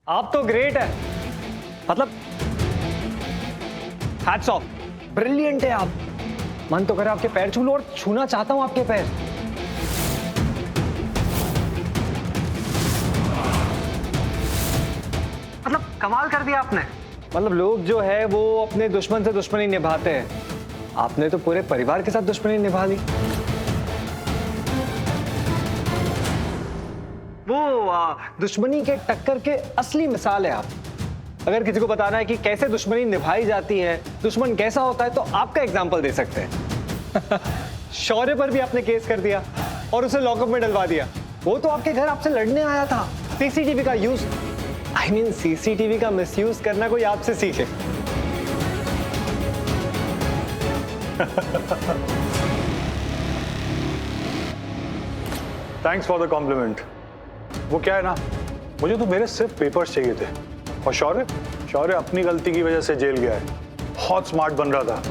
आप तो ग्रेट है, मतलब हैट्स ऑफ, ब्रिलियंट है आप। मन तो करे आपके पैर छू लो और छूना चाहता हूं आपके पैर। मतलब कमाल कर दिया आपने। मतलब लोग जो है वो अपने दुश्मन से दुश्मनी निभाते हैं, आपने तो पूरे परिवार के साथ दुश्मनी निभा ली। वो दुश्मनी के टक्कर के असली मिसाल है आप। अगर किसी को बताना है कि कैसे दुश्मनी निभाई जाती है, दुश्मन कैसा होता है, तो आपका एग्जाम्पल दे सकते हैं। शौर्य पर भी आपने केस कर दिया और उसे लॉकअप में डलवा दिया। वो तो आपके घर आपसे लड़ने आया था। सीसीटीवी का यूज, सीसीटीवी का मिसयूज करना कोई आपसे सीखे। Thanks for the compliment. वो क्या है ना, मुझे तो मेरे सिर्फ पेपर्स चाहिए थे। और शौर्य अपनी गलती की वजह से जेल गया है। बहुत स्मार्ट बन रहा था।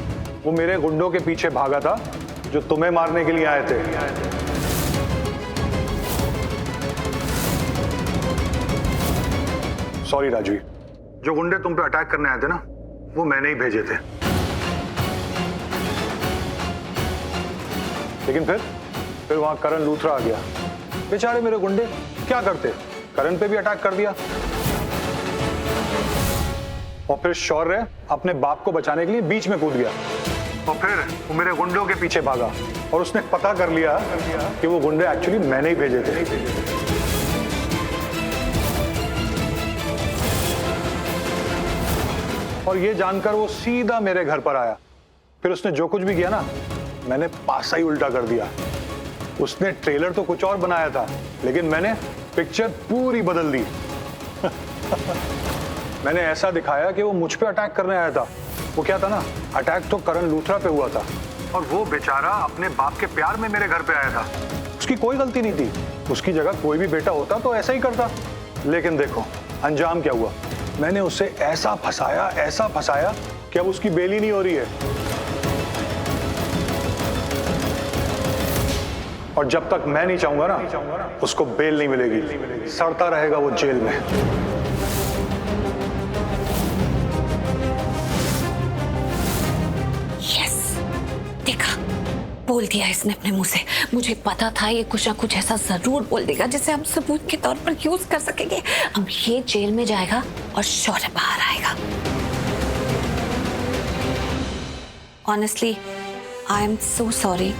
वो मेरे गुंडों के पीछे भागा था जो तुम्हें मारने के लिए आए थे। सॉरी राजवीर, जो गुंडे तुम पे अटैक करने आए थे ना, वो मैंने ही भेजे थे। लेकिन फिर वहां करण लूथरा आ गया। बेचारे मेरे गुंडे क्या करते, करण पे भी अटैक कर दिया। और फिर शौर्य अपने बाप को बचाने के लिए बीच में कूद गया। और फिर वो मेरे गुंडों के पीछे भागा और उसने पता कर लिया कि वो गुंडे एक्चुअली मैंने ही भेजे थे। और ये जानकर वो सीधा मेरे घर पर आया। फिर उसने जो कुछ भी किया ना, मैंने पासा ही उल्टा कर दिया। उसने ट्रेलर तो कुछ और बनाया था, लेकिन मैंने पिक्चर पूरी बदल दी। मैंने ऐसा दिखाया कि वो मुझ पे अटैक करने आया था। वो क्या था ना, अटैक तो करण लूथरा पे हुआ था और वो बेचारा अपने बाप के प्यार में मेरे घर पे आया था। उसकी कोई गलती नहीं थी। उसकी जगह कोई भी बेटा होता तो ऐसा ही करता। लेकिन देखो अंजाम क्या हुआ। मैंने उसे ऐसा फंसाया कि अब उसकी बेल ही नहीं हो रही है। और जब तक मैं नहीं चाहूंगा ना, उसको बेल नहीं मिलेगी। सड़ता रहेगा वो जेल में। यस, देखा, बोल दिया इसने अपने मुंह से। मुझे पता था ये कुछ ना कुछ ऐसा जरूर बोल देगा जिसे हम सबूत के तौर पर यूज कर सकेंगे। अब ये जेल में जाएगा और शौर्य बाहर आएगा। Honestly I am so sorry.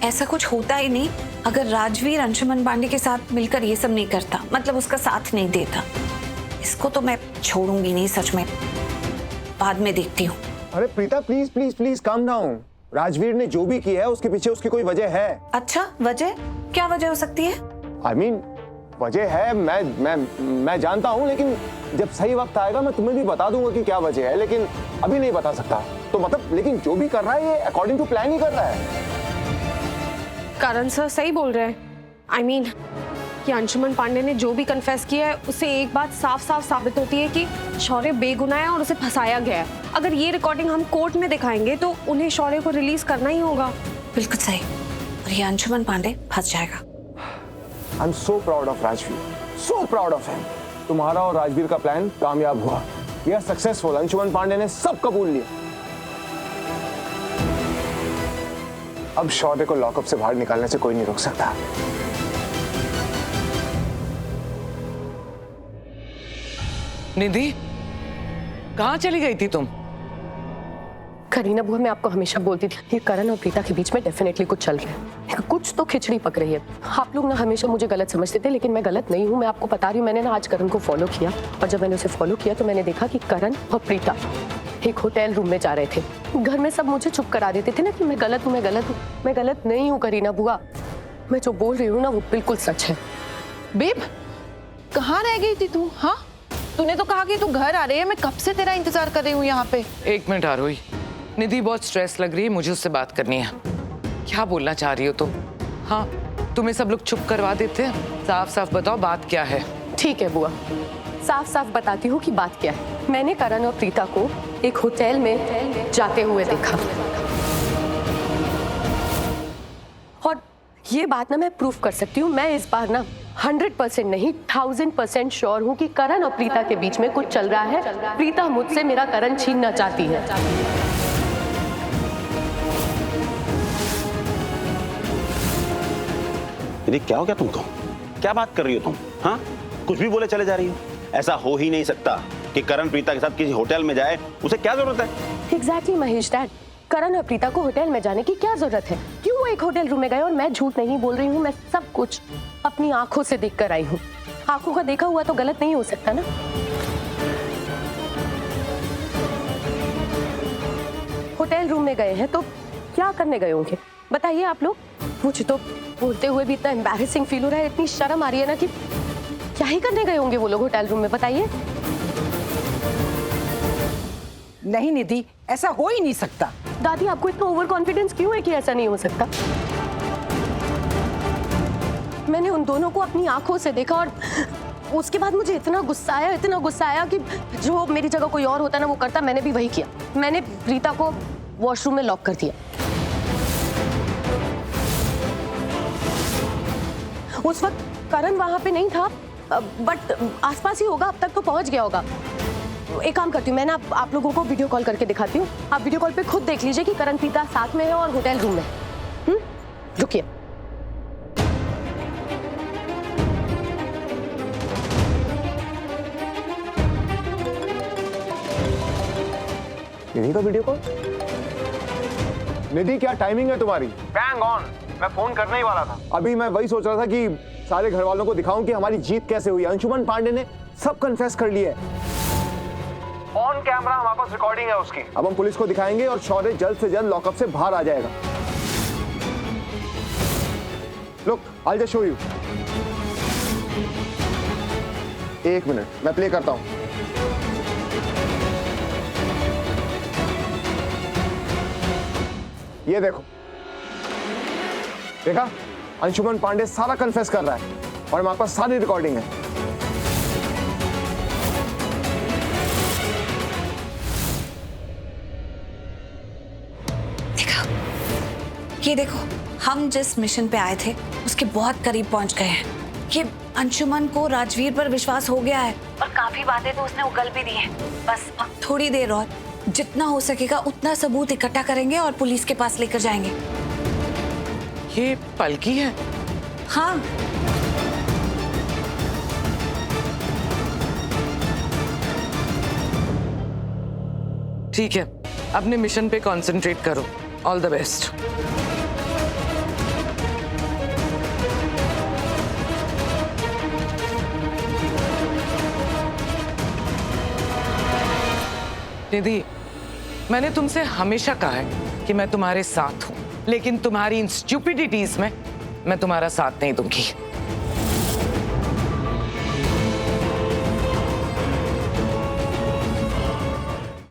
ऐसा कुछ होता ही नहीं अगर राजवीर अंशुमन पांडे के साथ मिलकर ये सब नहीं करता, मतलब उसका साथ नहीं देता। इसको तो मैं छोड़ूंगी नहीं, सच में। बाद में देखती हूँ। अरे Preeta, please please please calm down. Rajveer ने जो भी किया है उसके पीछे उसकी कोई वजह है। अच्छा, वजह? क्या वजह हो सकती है? I mean, वजह है, मैं जानता हूँ, लेकिन जब सही वक्त आएगा मैं तुम्हें भी बता दूंगा कि क्या वजह है, लेकिन अभी नहीं बता सकता। तो मतलब, लेकिन जो भी कर रहा है ये अकॉर्डिंग टू प्लान ही कर रहा है। करण सर सही बोल रहे हैं। I mean, कि अंशुमन पांडे ने जो भी कन्फेस किया है उससे एक बात साफ साफ साबित होती है कि शौर्य बेगुनाह है और उसे फंसाया गया है। अगर ये रिकॉर्डिंग हम कोर्ट में दिखाएंगे तो उन्हें शौर्य को रिलीज करना ही होगा। बिल्कुल सही। और ये अंशुमन पांडे फंस जाएगा। I am so proud of Rajveer, so proud of him. तुम्हारा और राजवीर का प्लान कामयाब हुआ। We are successful. Anshuman Pandey ने सब कबूल लिया। अब शौर्य को लॉकअप से बाहर निकालने से कोई नहीं रोक सकता। निधि, कहाँ चली गई थी तुम? करीना बुआ, मैं आपको हमेशा बोलती थी ये करण और प्रीता के बीच में डेफिनेटली कुछ चल रहा है, कुछ तो खिचड़ी पक रही है। आप लोग ना हमेशा मुझे गलत समझते थे, लेकिन मैं गलत नहीं हूँ। मैं आपको बता रही हूँ, मैंने ना आज करण को फॉलो किया और जब मैंने उसे फॉलो किया तो मैंने देखा कि करण और प्रीता एक होटल रूम में जा रहे थे। घर में सब मुझे चुप करा देते थे ना कि मैं गलत हूँ, मैं गलत हूँ। मैं गलत नहीं हूँ करीना बुआ, मैं जो बोल रही हूँ ना वो बिल्कुल सच है। बेब, कहाँ रह गई थी तू? हाँ, तूने तो कहा कि तू घर आ रही है। मैं कब से तेरा इंतजार कर रही हूँ यहाँ पे। एक मिनट आरोही, निधि बहुत स्ट्रेस लग रही है, मुझे उससे बात करनी है। क्या बोलना चाह रही हो तुम? हाँ, तुम्हें सब लोग चुप करवा देते हैं। साफ साफ बताओ बात क्या है। ठीक है बुआ, साफ साफ बताती हूँ कि बात क्या है। मैंने करण और प्रीता को एक होटल में जाते हुए देखा और ये बात ना मैं प्रूफ कर सकती हूँ। मैं इस बार ना 100% नहीं 1000% श्योर हूँ कि करण और प्रीता के बीच में कुछ चल रहा है। प्रीता मुझसे मेरा करण छीनना चाहती है। निधि क्या हो गया तुमको? क्या बात कर रही हो तुम? हाँ, कुछ भी बोले चले जा रही हो। ऐसा हो ही नहीं सकता कि करण प्रीता के साथ किसी होटल में जाए। उसे क्या जरूरत है? एग्जैक्टली महेश डैड, करण और प्रीता को होटल में जाने की क्या जरूरत है? क्यों वो एक होटल रूम में गए? और मैं झूठ नहीं बोल रही हूँ, मैं सब कुछ अपनी आंखों से देख कर आई हूँ। आंखों का देखा हुआ तो गलत नहीं हो सकता ना। होटल रूम में गए हैं तो क्या करने गए होंगे बताइए आप लोग। मुझे तो बोलते हुए भी इतना एम्बैरेसिंग फील हो रहा है, इतनी शर्म आ रही है ना कि क्या ही करने गए होंगे वो लोग होटल रूम में, बताइए। नहीं निधि, ऐसा हो ही नहीं सकता। दादी आपको इतना ओवर कॉन्फिडेंस क्यों है कि ऐसा नहीं हो सकता? मैंने उन दोनों को अपनी आंखों से देखा और उसके बाद मुझे इतना गुस्सा आया कि जो मेरी जगह कोई और होता ना वो करता, मैंने भी वही किया। मैंने प्रीता को वॉशरूम में लॉक कर दिया। उस वक्त करण वहां पे नहीं था, बट आसपास ही होगा, अब तक तो पहुंच गया होगा। एक काम करती हूँ, मैं ना आप लोगों को वीडियो कॉल करके दिखाती हूँ। आप वीडियो कॉल पे खुद देख लीजिए कि करण प्रीता साथ में है और होटल रूम में। रुकिए। निधि का वीडियो कॉल? निधि क्या टाइमिंग है तुम्हारी? Bang on. मैं फोन करने ही वाला था। अभी मैं वही सोच रहा था कि सारे घर वालों को दिखाऊं कि हमारी जीत कैसे हुई। अंशुमन पांडे ने सब कन्फेस कर लिया है। ऑन कैमरा हमारे पास रिकॉर्डिंग है उसकी। अब हम पुलिस को दिखाएंगे और शौर्य जल्द से जल्द लॉकअप से बाहर आ जाएगा। Look, I will just show you. एक मिनट, मैं प्ले करता हूं। ये देखो, देखा? अंशुमन पांडे सारा कन्फेस कर रहा है और हमारे पास सारी रिकॉर्डिंग है। ये देखो, हम जिस मिशन पे आए थे उसके बहुत करीब पहुंच गए हैं। ये अंशुमन को राजवीर पर विश्वास हो गया है और काफी बातें तो उसने उगल भी दी हैं। बस अब थोड़ी देर और, जितना हो सकेगा उतना सबूत इकट्ठा करेंगे और पुलिस के पास लेकर जाएंगे। ये पलकी है? हाँ। ठीक है, अपने मिशन पे कंसंट्रेट करो। All the best. निधि, मैंने तुमसे हमेशा कहा है कि मैं तुम्हारे साथ हूं, लेकिन तुम्हारी इन स्टुपिडिटीज में मैं तुम्हारा साथ नहीं दूंगी।